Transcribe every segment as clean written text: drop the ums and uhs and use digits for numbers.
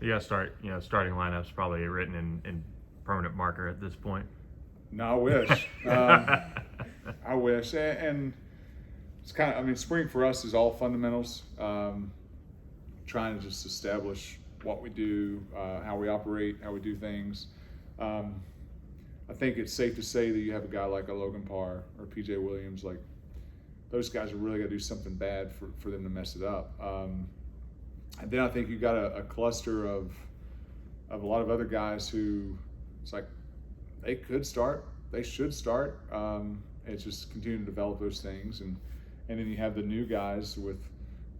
Yeah, starting lineup's probably written in permanent marker at this point. No, I wish. I wish. And it's kind of, I mean, spring for us is all fundamentals. Trying to just establish what we do, how we operate, how we do things. Um, I think it's safe to say that you have a guy like a Logan Parr or PJ Williams, like those guys are really got to do something bad for them to mess it up. And then I think you got a cluster of a lot of other guys who it's like they could start, they should start. It's just continue to develop those things, and then you have the new guys with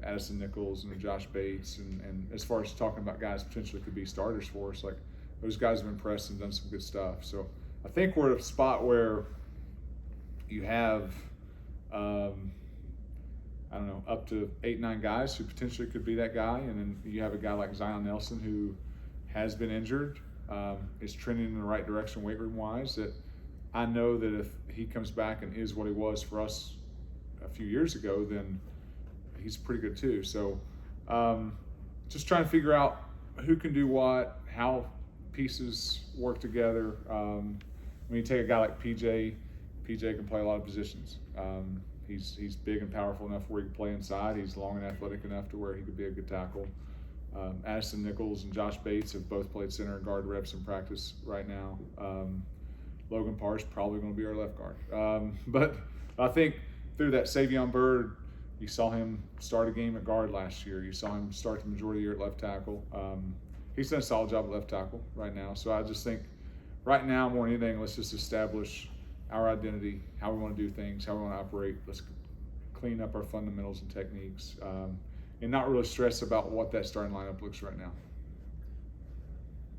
Addison Nichols and Josh Bates, and as far as talking about guys potentially could be starters for us, like those guys have impressed and done some good stuff. So I think we're at a spot where you have I don't know, up to 8-9 guys who potentially could be that guy, and then you have a guy like Zion Nelson who has been injured, is trending in the right direction weight room wise. That I know that if he comes back and is what he was for us a few years ago, then he's pretty good too. So just trying to figure out who can do what, how pieces work together. When you take a guy like PJ can play a lot of positions. He's big and powerful enough where he can play inside. He's long and athletic enough to where he could be a good tackle. Addison Nichols and Josh Bates have both played center and guard reps in practice right now. Logan Parr is probably going to be our left guard. But I think through that Savion Byrd, you saw him start a game at guard last year. You saw him start the majority of the year at left tackle. He's done a solid job at left tackle right now. So I just think right now, more than anything, let's just establish our identity, how we want to do things, how we want to operate. Let's clean up our fundamentals and techniques, and not really stress about what that starting lineup looks right now.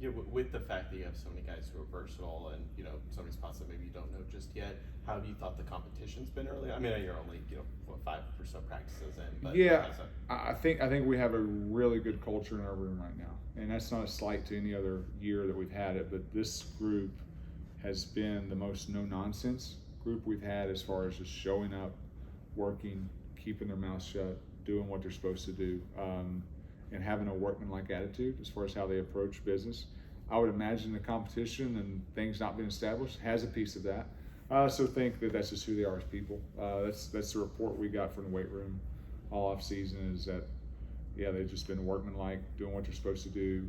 Yeah, with the fact that you have so many guys who are versatile and so many spots that maybe you don't know just yet, how have you thought the competition's been early? I mean, you're only 5 or so practices in, but yeah, I think we have a really good culture in our room right now, and that's not a slight to any other year that we've had it, but this group has been the most no-nonsense group we've had as far as just showing up, working, keeping their mouths shut, doing what they're supposed to do, and having a workmanlike attitude as far as how they approach business. I would imagine the competition and things not being established has a piece of that. I also think that that's just who they are as people. That's the report we got from the weight room all off season is that, yeah, they've just been workmanlike, doing what they're supposed to do,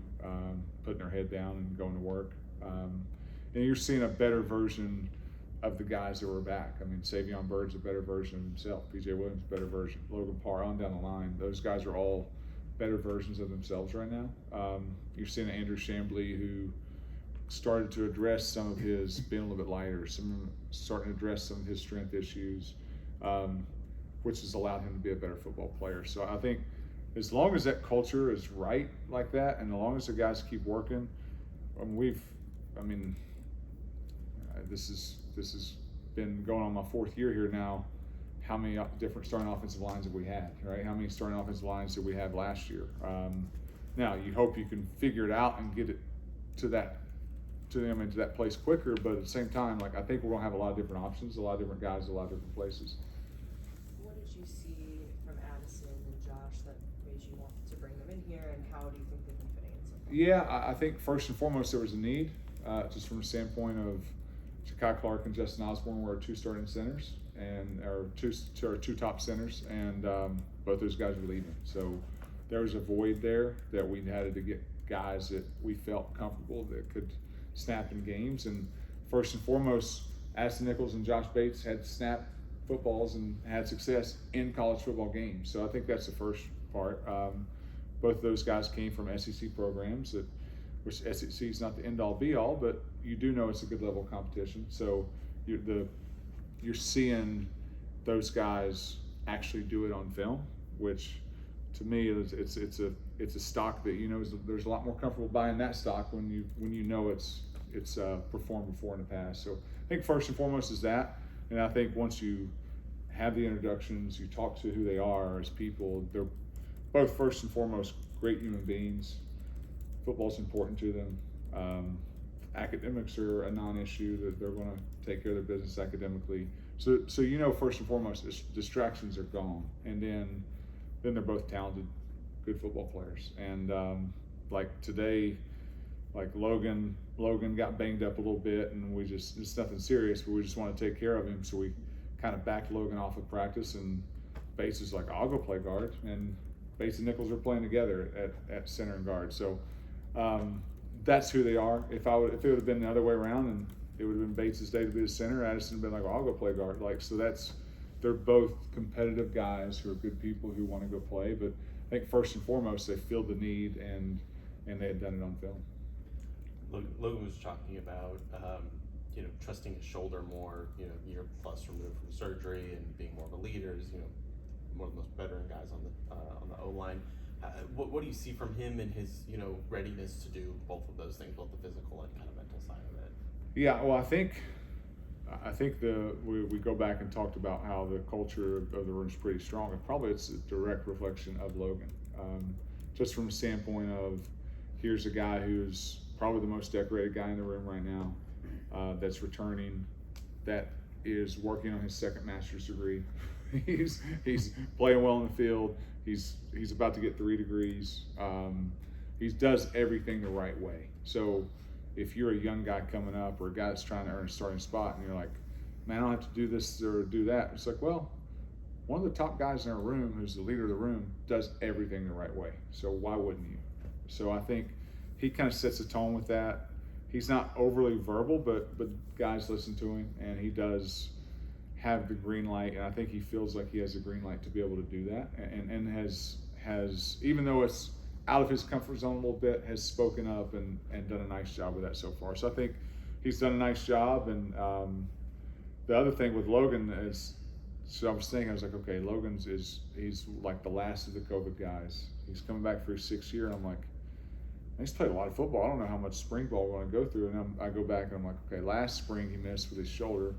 putting their head down and going to work. And you're seeing a better version of the guys that were back. I mean, Savion Byrd's a better version of himself. PJ Williams, a better version. Logan Parr, on down the line. Those guys are all better versions of themselves right now. You're seeing Andrew Chambly, who started to address some of his being a little bit lighter, starting to address some of his strength issues, which has allowed him to be a better football player. So I think as long as that culture is right like that, and as long as the guys keep working, this has been going on my 4th year here now. How many different starting offensive lines have we had, right? How many starting offensive lines did we have last year? Now you hope you can figure it out and get it to them into that place quicker, but at the same time, like I think we're gonna have a lot of different options, a lot of different guys, a lot of different places. What did you see from Addison and Josh that made you want to bring them in here, and how do you think they've been fitting in so far? Yeah, I think first and foremost there was a need, just from the standpoint of Ja'Kai Clark and Justin Osborne were our 2 starting centers, and our two top centers, and both those guys were leaving. So there was a void there that we had to get guys that we felt comfortable that could snap in games. And first and foremost, Addison Nichols and Josh Bates had snapped footballs and had success in college football games. So I think that's the first part. Both of those guys came from SEC programs, which SEC is not the end-all be-all, but you do know it's a good level of competition. So you're seeing those guys actually do it on film, which to me it's a stock that there's a lot more comfortable buying that stock when you know it's performed before in the past. So I think first and foremost is that, and I think once you have the introductions, you talk to who they are as people, they're both first and foremost great human beings. Football's important to them. Academics are a non-issue, that they're going to take care of their business academically. So first and foremost, distractions are gone, and then they're both talented, good football players. And like today, like Logan got banged up a little bit, and it's nothing serious, but we just want to take care of him. So we kind of backed Logan off of practice, and Bates is like, I'll go play guard, and Bates and Nichols are playing together at center and guard. So that's who they are. If it would have been the other way around, and it would have been Bates' day to be the center, Addison would have been like, well, I'll go play guard. Like, so they're both competitive guys who are good people who want to go play. But I think first and foremost, they feel the need, and they had done it on film. Logan was talking about, trusting his shoulder more, year plus removed from surgery and being more of a leader, is, one of the most veteran guys on the O-line. What do you see from him and his, readiness to do both of those things, both the physical and kind of mental side of it? Yeah, well, I think we go back and talked about how the culture of the room is pretty strong, and probably it's a direct reflection of Logan. Just from a standpoint of, here's a guy who's probably the most decorated guy in the room right now, that's returning, that is working on his second master's degree. He's playing well in the field. He's about to get 3 degrees. He does everything the right way. So if you're a young guy coming up, or a guy that's trying to earn a starting spot, and you're like, man, I don't have to do this or do that, it's like, well, one of the top guys in our room, who's the leader of the room, does everything the right way. So why wouldn't you? So I think he kind of sets a tone with that. He's not overly verbal, but guys listen to him, and he does have the green light, and I think he feels like he has a green light to be able to do that, and has, even though it's out of his comfort zone a little bit, has spoken up and done a nice job with that so far. So I think he's done a nice job. And the other thing with Logan is, so I was thinking, I was like, okay, he's like the last of the COVID guys. He's coming back for his 6th year, and I'm like, he's played a lot of football. I don't know how much spring ball we're going to go through. And I go back and I'm like, okay, last spring he missed with his shoulder.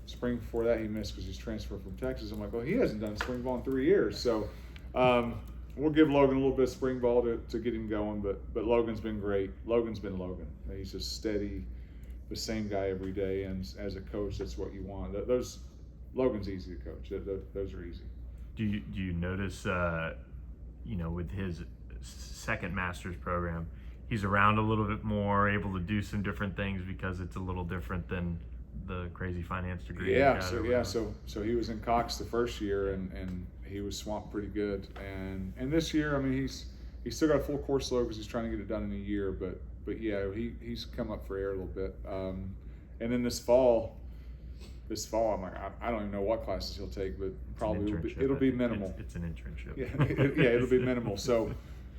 Spring before that he missed because he's transferred from Texas. I'm like, well, he hasn't done spring ball in 3 years. So we'll give Logan a little bit of spring ball to get him going. But Logan's been great. Logan's been Logan. He's just steady, the same guy every day. And as a coach, that's what you want. Logan's easy to coach. Those are easy. Do you notice, with his second master's program, he's around a little bit more, able to do some different things because it's a little different than the crazy finance degree? So he was in Cox the first year, and he was swamped pretty good. And this year, I mean, he's still got a full course load because he's trying to get it done in a year. But yeah, he's come up for air a little bit. And then this fall, I'm like, I don't even know what classes he'll take, but probably it'll be minimal. It's an internship. Yeah, it'll be minimal. So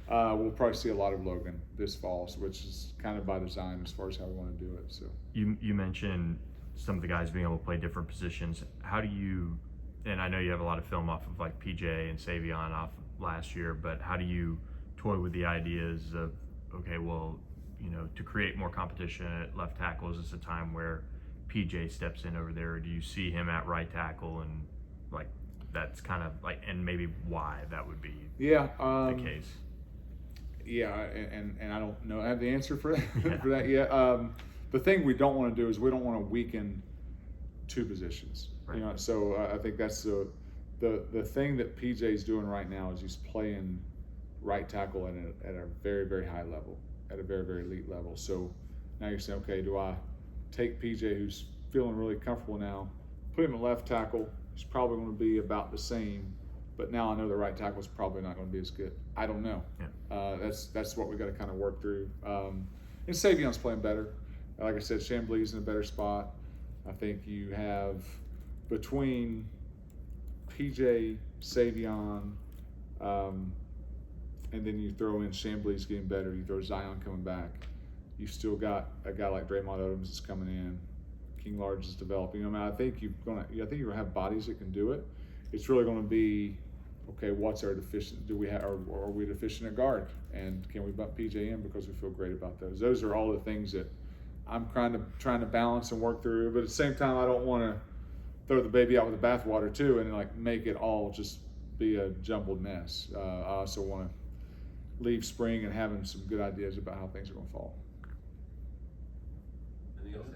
we'll probably see a lot of Logan this fall, which is kind of by design as far as how we want to do it. So you mentioned some of the guys being able to play different positions. How do you, and I know you have a lot of film off of like PJ and Savion off last year, but how do you toy with the ideas of, okay, well, to create more competition at left tackle, is this a time where PJ steps in over there, or do you see him at right tackle, and like that's kind of like, and maybe why that would be the case? Yeah, and I don't know, I have the answer for that, for that yet. The thing we don't want to do is we don't want to weaken 2 positions. Right. So I think that's the thing that PJ's doing right now is he's playing right tackle at a very, very high level, at a very, very elite level. So now you're saying, okay, do I take PJ, who's feeling really comfortable now, put him at left tackle? He's probably going to be about the same, but now I know the right tackle is probably not going to be as good. I don't know. Yeah. That's what we got to kind of work through. And Savion's playing better. Like I said, Chambly's in a better spot. I think you have between PJ, Savion, and then you throw in Chambly's getting better. You throw Zion coming back. You've still got a guy like Draymond Odoms that's coming in. King Large is developing. I mean, I think you're gonna have bodies that can do it. It's really going to be, okay, what's our deficient? Do we have, or are we deficient at guard? And can we bump PJ in because we feel great about those? Those are all the things that I'm trying to balance and work through. But at the same time, I don't want to throw the baby out with the bathwater too, and like make it all just be a jumbled mess. I also want to leave spring and having some good ideas about how things are going to fall. Anything else?